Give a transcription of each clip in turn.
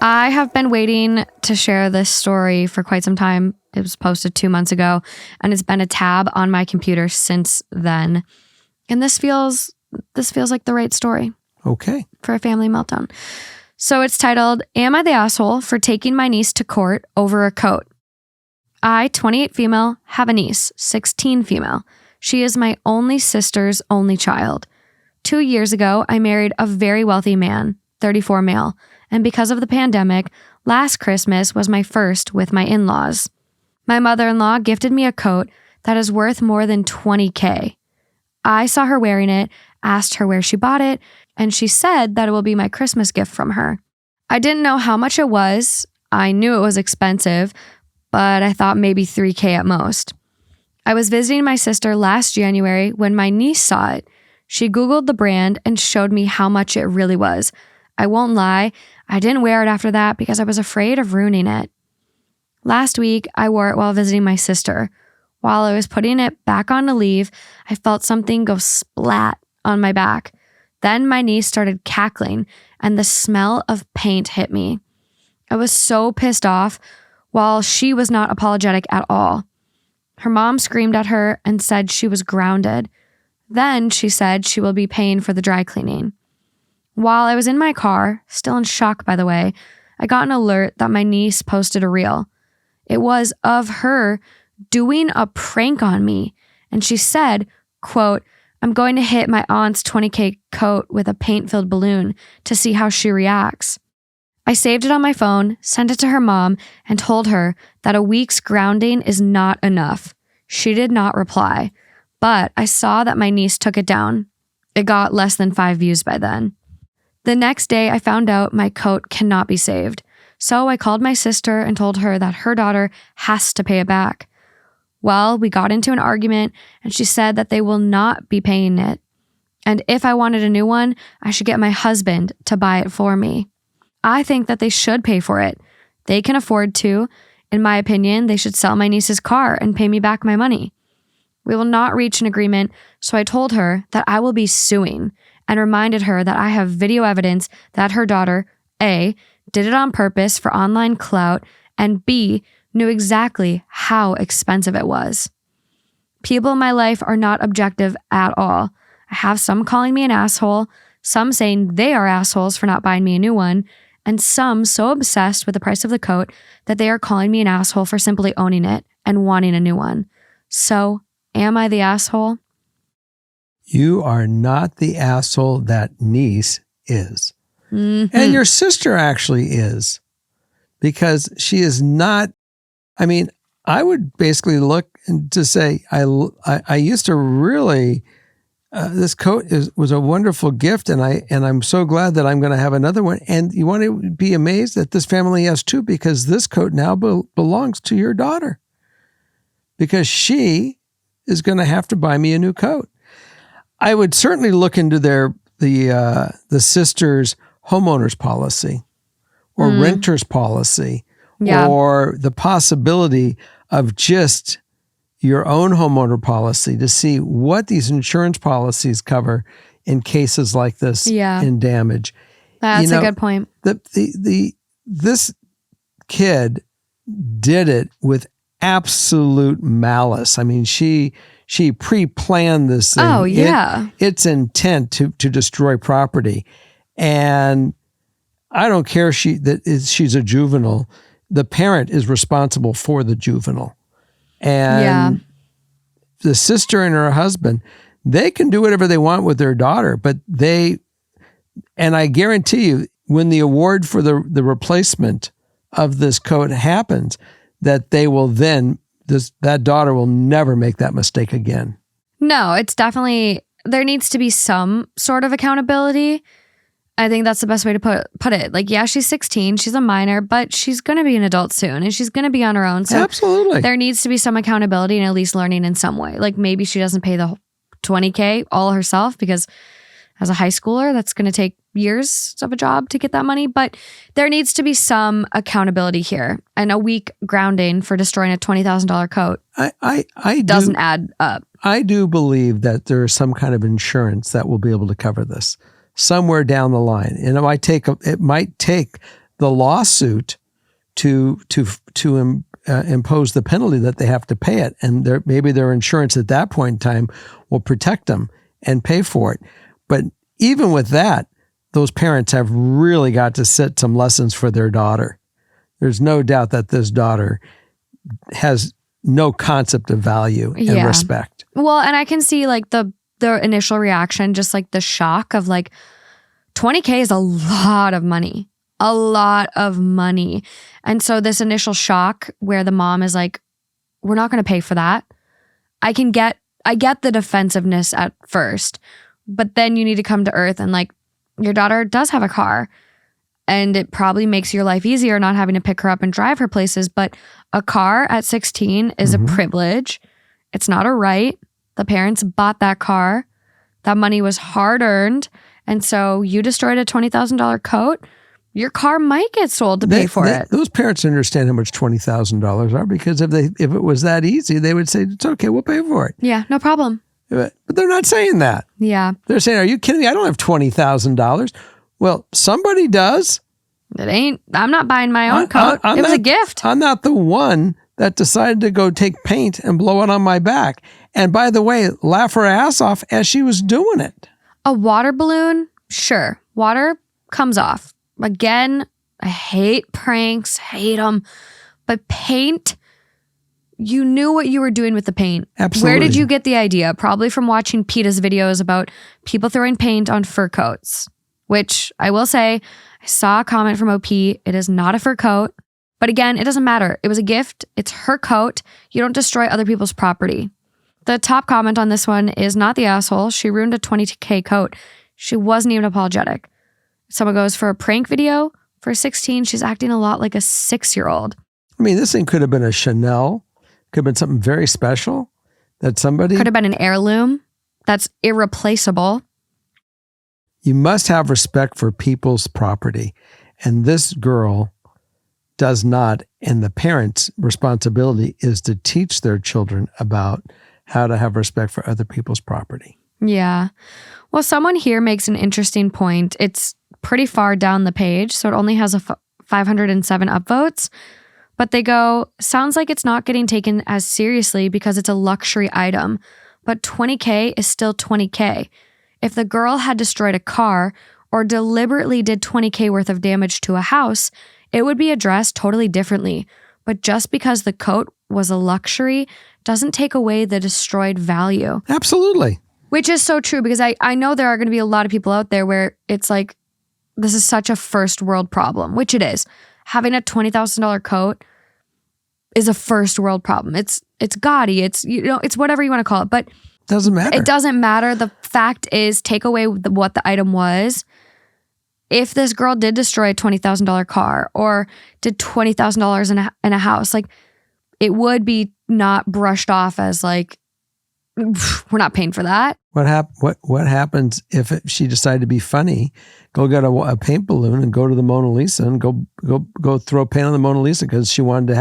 I have been waiting to share this story for quite some time. It was posted 2 months ago, and it's been a tab on my computer since then. And this feels like the right story. Okay. For a family meltdown. So it's titled, Am I the Asshole for Taking My Niece to Court Over a Coat? I, 28 female, have a niece, 16 female. She is my only sister's only child. 2 years ago, I married a very wealthy man, 34 male. And because of the pandemic, last Christmas was my first with my in-laws. My mother-in-law gifted me a coat that is worth more than $20,000. I saw her wearing it, asked her where she bought it, and she said that it will be my Christmas gift from her. I didn't know how much it was. I knew it was expensive, but I thought maybe $3,000 at most. I was visiting my sister last January when my niece saw it. She Googled the brand and showed me how much it really was. I won't lie, I didn't wear it after that because I was afraid of ruining it. Last week, I wore it while visiting my sister. While I was putting it back on to leave, I felt something go splat on my back. Then my niece started cackling, and the smell of paint hit me. I was so pissed off, while she was not apologetic at all. Her mom screamed at her and said she was grounded. Then she said she will be paying for the dry cleaning. While I was in my car, still in shock by the way, I got an alert that my niece posted a reel. It was of her doing a prank on me, and she said, quote, I'm going to hit my aunt's $20,000 coat with a paint-filled balloon to see how she reacts. I saved it on my phone, sent it to her mom, and told her that a week's grounding is not enough. She did not reply, but I saw that my niece took it down. It got less than 5 views by then. The next day, I found out my coat cannot be saved, so I called my sister and told her that her daughter has to pay it back. Well, we got into an argument, and she said that they will not be paying it. And if I wanted a new one, I should get my husband to buy it for me. I think that they should pay for it. They can afford to. In my opinion, they should sell my niece's car and pay me back my money. We will not reach an agreement, so I told her that I will be suing and reminded her that I have video evidence that her daughter, A, did it on purpose for online clout, and B, knew exactly how expensive it was. People in my life are not objective at all. I have some calling me an asshole, some saying they are assholes for not buying me a new one, and some so obsessed with the price of the coat that they are calling me an asshole for simply owning it and wanting a new one. So, am I the asshole? You are not the asshole that niece is. Mm-hmm. And your sister actually is. Because she is not, I mean, I would basically look and to say, I used to really, this coat was a wonderful gift, and I'm so glad that I'm going to have another one. And you want to be amazed that this family has two, because this coat now belongs to your daughter. Because she is going to have to buy me a new coat. I would certainly look into the sister's homeowner's policy or renter's policy, or the possibility of just your own homeowner policy to see what these insurance policies cover in cases like this in damage. That's a good point. This kid did it with absolute malice. I mean, she pre-planned this thing. Oh, yeah. Its intent to destroy property. And I don't care she's a juvenile. The parent is responsible for the juvenile. And the sister and her husband, they can do whatever they want with their daughter, but and I guarantee you, when the award for the replacement of this coat happens, that they will then, that daughter will never make that mistake again. No, it's definitely, there needs to be some sort of accountability. I think that's the best way to put it. Like, yeah, she's 16, she's a minor, but she's going to be an adult soon, and she's going to be on her own. So absolutely, there needs to be some accountability and at least learning in some way. Like, maybe she doesn't pay the $20,000 all herself, because as a high schooler, that's going to take years of a job to get that money. But there needs to be some accountability here, and a week grounding for destroying a $20,000 coat doesn't add up. I do believe that there is some kind of insurance that will be able to cover this somewhere down the line. And it might take the lawsuit to impose the penalty that they have to pay it. And maybe their insurance at that point in time will protect them and pay for it. But even with that, those parents have really got to set some lessons for their daughter. There's no doubt that this daughter has no concept of value and respect. Well, and I can see like the initial reaction, just like the shock of like, $20,000 is a lot of money. A lot of money. And so this initial shock where the mom is like, we're not going to pay for that. I get the defensiveness at first, but then you need to come to earth and like, your daughter does have a car and it probably makes your life easier not having to pick her up and drive her places. But a car at 16 is a privilege. It's not a right. The parents bought that car. That money was hard earned. And so you destroyed a $20,000 coat. Your car might get sold to pay for it. Those parents understand how much $20,000 are, because if it was that easy, they would say, it's okay, we'll pay for it. Yeah, no problem. But they're not saying that. Yeah. They're saying, are you kidding me? I don't have $20,000. Well, somebody does. I'm not buying my own coat. It was a gift. I'm not the one that decided to go take paint and blow it on my back. And by the way, laugh her ass off as she was doing it. A water balloon? Sure. Water comes off. Again, I hate pranks, hate them. But paint, you knew what you were doing with the paint. Absolutely. Where did you get the idea? Probably from watching PETA's videos about people throwing paint on fur coats, which I will say, I saw a comment from OP. It is not a fur coat. But again, it doesn't matter. It was a gift. It's her coat. You don't destroy other people's property. The top comment on this one is not the asshole. She ruined a $20,000 coat. She wasn't even apologetic. Someone goes, for a prank video, for 16, she's acting a lot like a 6-year-old. I mean, this thing could have been a Chanel. Could have been something very special that somebody... Could have been an heirloom that's irreplaceable. You must have respect for people's property. And this girl does not. And the parents' responsibility is to teach their children about how to have respect for other people's property. Yeah. Well, someone here makes an interesting point. It's pretty far down the page, so it only has 507 upvotes. But they go, sounds like it's not getting taken as seriously because it's a luxury item. But $20,000 is still $20,000. If the girl had destroyed a car or deliberately did $20,000 worth of damage to a house, it would be addressed totally differently. But just because the coat was a luxury doesn't take away the destroyed value. Absolutely. Which is so true, because I know there are going to be a lot of people out there where it's like, this is such a first world problem, which it is. Having a $20,000 coat is a first world problem. It's gaudy. It's, it's whatever you want to call it, but doesn't matter. It doesn't matter. The fact is, take away what the item was. If this girl did destroy a $20,000 car or did $20,000 in a house, like, it would be not brushed off as like, we're not paying for that. What happens if she decided to be funny, go get a paint balloon and go to the Mona Lisa and go throw paint on the Mona Lisa because she wanted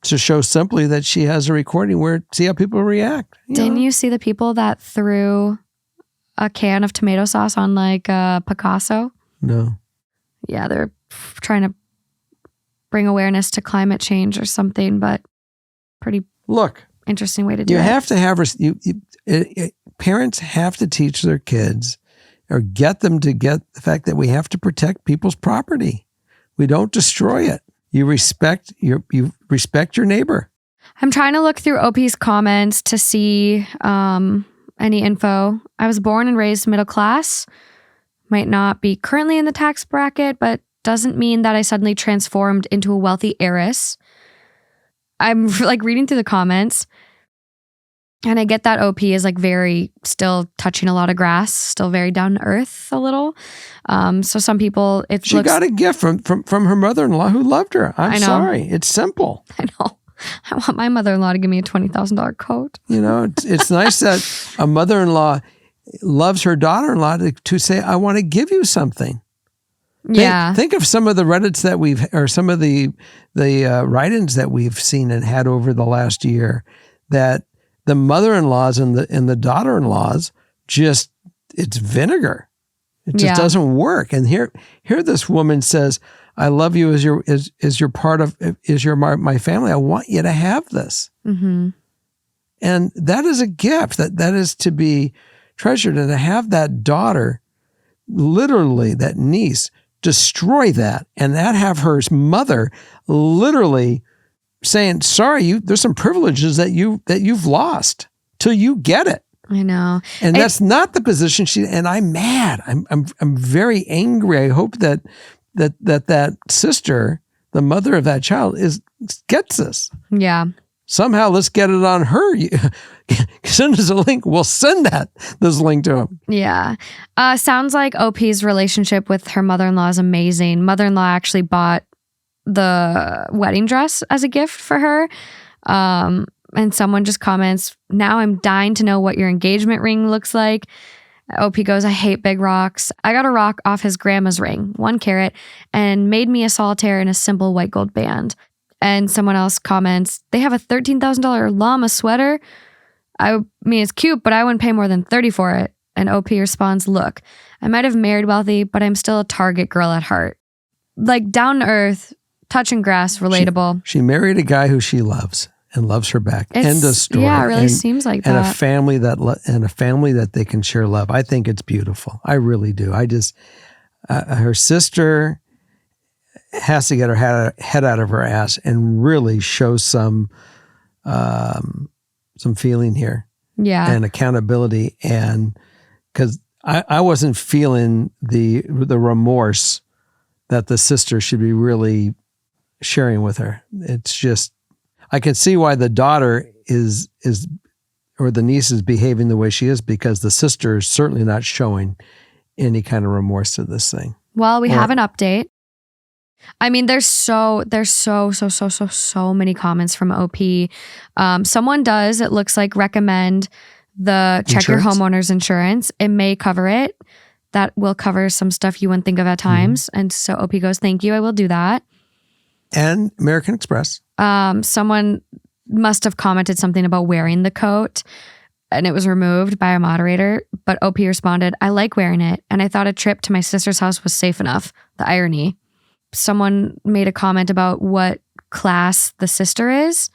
to show simply that she has a recording where see how people react. Didn't you see the people that threw a can of tomato sauce on like Picasso? No. Yeah, they're trying to bring awareness to climate change or something, but pretty interesting way to do it. You have to have parents have to teach their kids or get them to get the fact that we have to protect people's property. We don't destroy it. You respect your neighbor. I'm trying to look through OP's comments to see any info. I was born and raised middle class. Might not be currently in the tax bracket, but doesn't mean that I suddenly transformed into a wealthy heiress. I'm like reading through the comments, and I get that OP is like very still touching a lot of grass, still very down to earth a little. So some people, she got a gift from her mother-in-law who loved her. I'm sorry, it's simple. I know. I want my mother-in-law to give me a $20,000 coat. It's nice that a mother-in-law loves her daughter-in-law to say, I want to give you something. Yeah. Think of some of the Reddits that some of the write-ins that we've seen and had over the last year, that the mother-in-laws and the daughter-in-laws it's vinegar. It just doesn't work. And here this woman says, I love you as your part of, my family. I want you to have this. Mm-hmm. And that is a gift that is to be treasured. And to have that daughter, literally that niece, destroy that, and that have her mother literally saying, sorry, there's some privileges that you've lost till you get it. I know. And that's not the position and I'm mad. I'm very angry. I hope that sister, the mother of that child, gets this. Yeah. Somehow let's get it on her. Send us a link. We'll send this link to him. Yeah. Sounds like OP's relationship with her mother-in-law is amazing. Mother-in-law actually bought the wedding dress as a gift for her. And someone just comments, now I'm dying to know what your engagement ring looks like. OP goes, I hate big rocks. I got a rock off his grandma's ring, 1 carat, and made me a solitaire in a simple white gold band. And someone else comments, they have a $13,000 llama sweater. I mean, it's cute, but I wouldn't pay more than $30 for it. And OP responds, look, I might have married wealthy, but I'm still a Target girl at heart. Like down to earth, touching grass, relatable. She married a guy who she loves and loves her back. End of story. Yeah, it really seems like that. And a family that they can share love. I think it's beautiful. I really do. I just, her sister has to get her head out of her ass and really show some feeling here. Yeah. And accountability. And because I wasn't feeling the remorse that the sister should be really sharing with her. It's just, I can see why the daughter or the niece is behaving the way she is, because the sister is certainly not showing any kind of remorse to this thing. Well, we have an update. I mean, there's so many comments from OP. Someone does, it looks like, recommend the check your homeowner's insurance. It may cover it. That will cover some stuff you wouldn't think of at times. Mm-hmm. And so OP goes, thank you, I will do that. And American Express. Someone must have commented something about wearing the coat, and it was removed by a moderator. But OP responded, I like wearing it, and I thought a trip to my sister's house was safe enough. The irony. Someone made a comment about what class the sister is,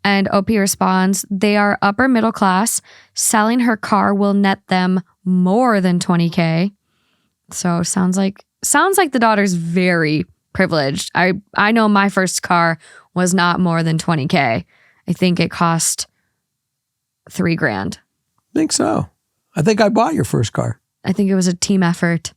and OP responds, they are upper middle class. Selling her car will net them more than $20,000. So sounds like the daughter's very privileged. I know my first car was not more than $20,000. I think it cost $3,000. I think so. I think I bought your first car. I think it was a team effort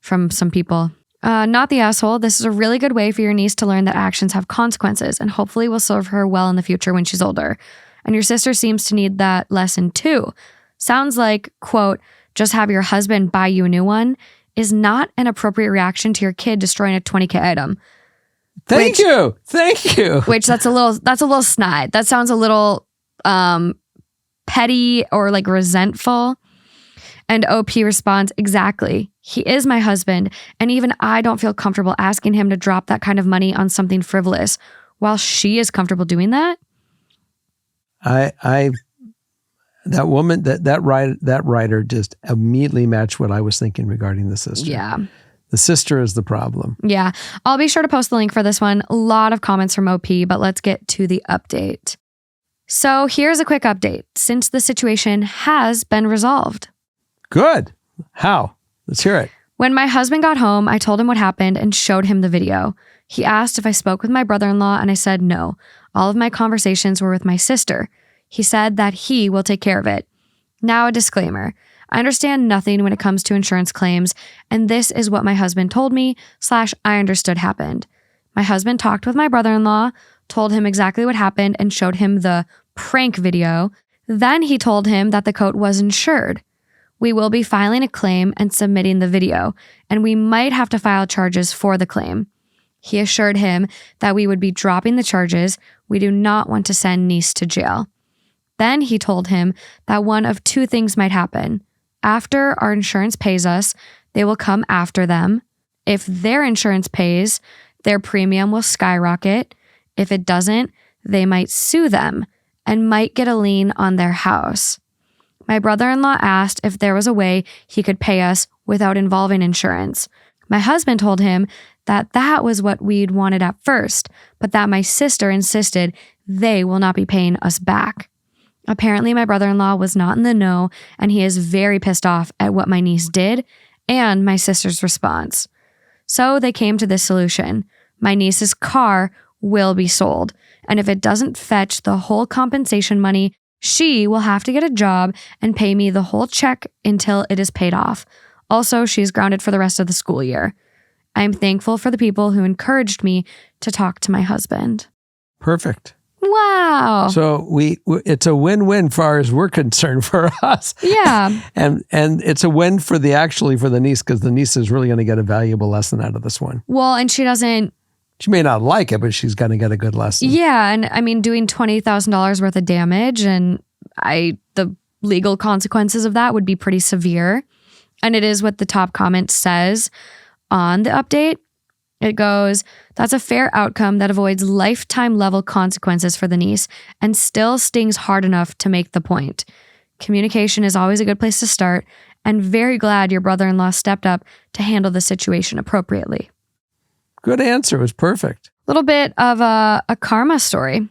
from some people. Not the asshole. This is a really good way for your niece to learn that actions have consequences and hopefully will serve her well in the future when she's older. And your sister seems to need that lesson too. Sounds like, quote, just have your husband buy you a new one is not an appropriate reaction to your kid destroying a $20,000 item. Thank you. Which that's a little snide. That sounds a little petty or like resentful. And OP responds, exactly. He is my husband, and even I don't feel comfortable asking him to drop that kind of money on something frivolous while she is comfortable doing that. That woman, that writer just immediately matched what I was thinking regarding the sister. Yeah. The sister is the problem. Yeah. I'll be sure to post the link for this one. A lot of comments from OP, but let's get to the update. So here's a quick update since the situation has been resolved. Good. How? Let's hear it. When my husband got home, I told him what happened and showed him the video. He asked if I spoke with my brother-in-law, and I said no. All of my conversations were with my sister. He said that he will take care of it. Now a disclaimer. I understand nothing when it comes to insurance claims, and this is what my husband told me / I understood happened. My husband talked with my brother-in-law, told him exactly what happened, and showed him the prank video. Then he told him that the coat was insured. We will be filing a claim and submitting the video, and we might have to file charges for the claim. He assured him that we would be dropping the charges. We do not want to send niece to jail. Then he told him that one of two things might happen. After our insurance pays us, they will come after them. If their insurance pays, their premium will skyrocket. If it doesn't, they might sue them and might get a lien on their house. My brother-in-law asked if there was a way he could pay us without involving insurance. My husband told him that was what we'd wanted at first, but that my sister insisted they will not be paying us back. Apparently, my brother-in-law was not in the know, and he is very pissed off at what my niece did and my sister's response. So they came to this solution. My niece's car will be sold, and if it doesn't fetch the whole compensation money, she will have to get a job and pay me the whole check until it is paid off. Also, she's grounded for the rest of the school year. I am thankful for the people who encouraged me to talk to my husband. Perfect. Wow. So it's a win-win as far as we're concerned for us. Yeah. and it's a win for the niece, because the niece is really going to get a valuable lesson out of this one. Well, and she may not like it, but she's going to get a good lesson. Yeah. And I mean, doing $20,000 worth of damage, and the legal consequences of that would be pretty severe. And it is what the top comment says on the update. It goes, that's a fair outcome that avoids lifetime level consequences for the niece and still stings hard enough to make the point. Communication is always a good place to start, and very glad your brother-in-law stepped up to handle the situation appropriately. Good answer. It was perfect. A little bit of a karma story.